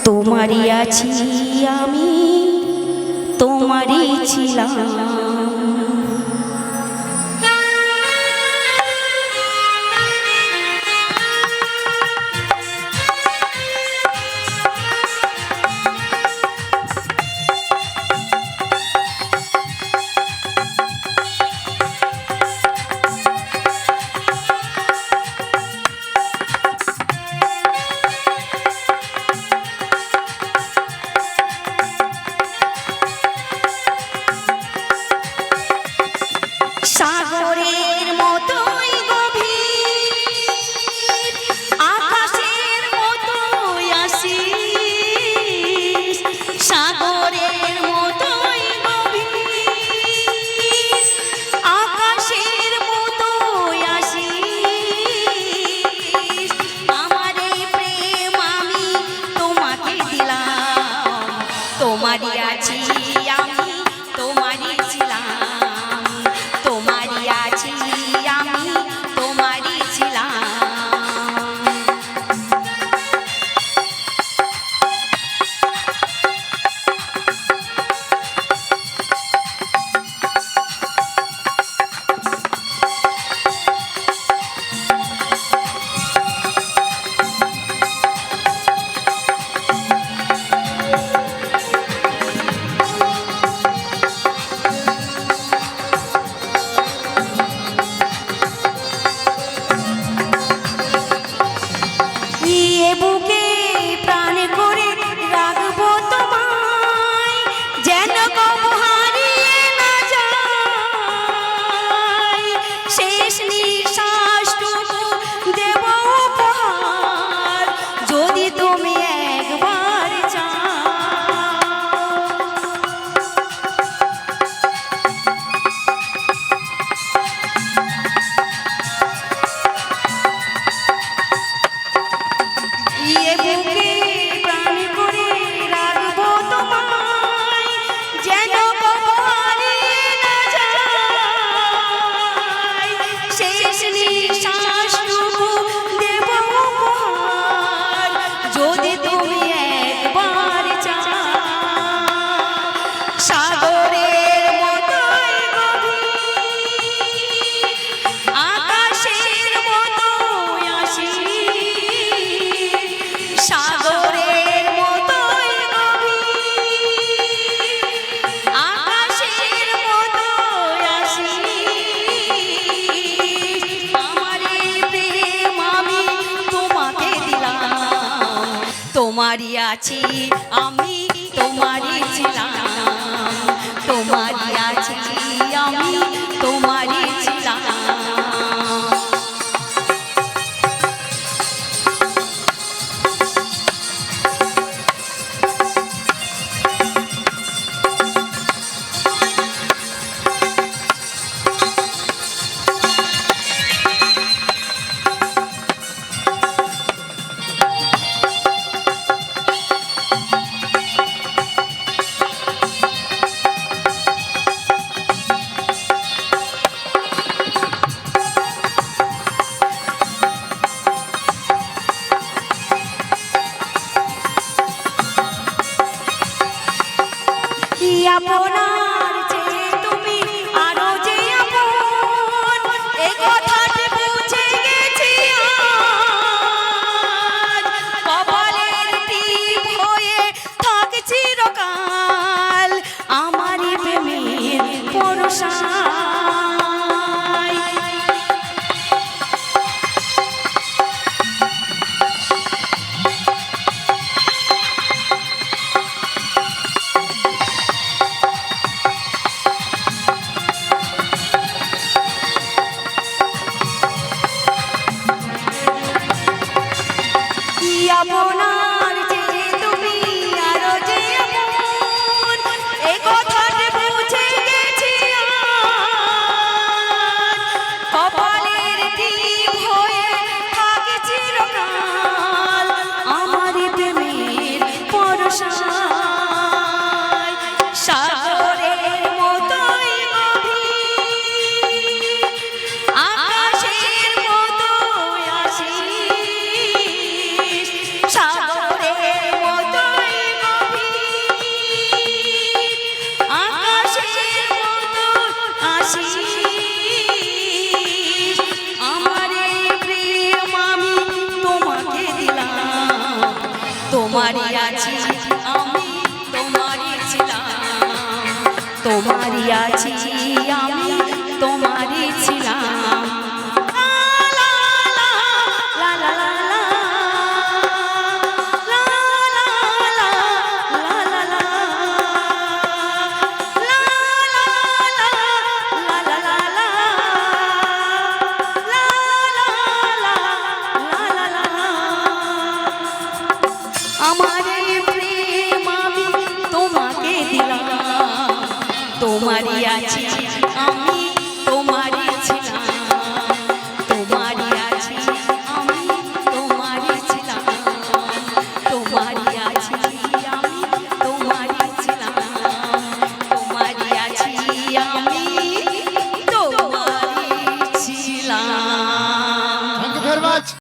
তোমারই আছি আমি, তোমারই ছিলাম। সাগরের মতোই গভীর, আকাশের মতোই আসিস। সাগরের মতোই গভীর, আকাশের মতোই আসিস। আমার এই প্রেম আমি তোমাকে দিলাম, তোমারই আছি আমি, তোমারই ছিলাম। বুকে প্রাণ করে রাখবো তোমায়, যেন কবু হারিয়ে না যায়। শেষ নিঃশ্বাসটুকু দেব উপহার, যদি তুমি একবার চাও। বুকে প্রাণ করে রাখবো তোমায়, যেন কবু হারিয়ে না যায়। শেষ নিঃশ্বাসটুকু দেব উপহার, যদি তুমি একবার চাও। সাগরের মতোই গভীর, আকাশের মতোই আসিস। সাগরের মতোই গভীর, আকাশের মতোই আসিস। আমার এই প্রেম আমি তোমাকে দিলাম, তোমারই আছি আমি, তোমারই ছিলাম। তোমারই আছি আমি, তোমারই ছিলাম। আপনার চেয়ে তুমি আরো যে আপন, এ কথাটি বুঝে গেছি আজ। কপালের টিপ হয়ে থাক চিরকাল আমারই প্রেমের পরশায়। আপনার চেয়ে তুমি আরো যে আপন, এ কথাটি বুঝে গেছি আজ। কপালের টিপ হয়ে থাকে চিরকাল আমারই প্রেমের পরশায়। সাগরের মতোই গভীর, আকাশের মতোই আসিস। সাগরের মতোই তোমারই আছি আমি তোমারই ছিলাম তোমারই আছি আমি তোমারই ছিলাম লা লা লা লা লা লা লা লা লা লা আমার প্রেম আমি তোমাকে দিলাম তোমারই আছি আমি তোমার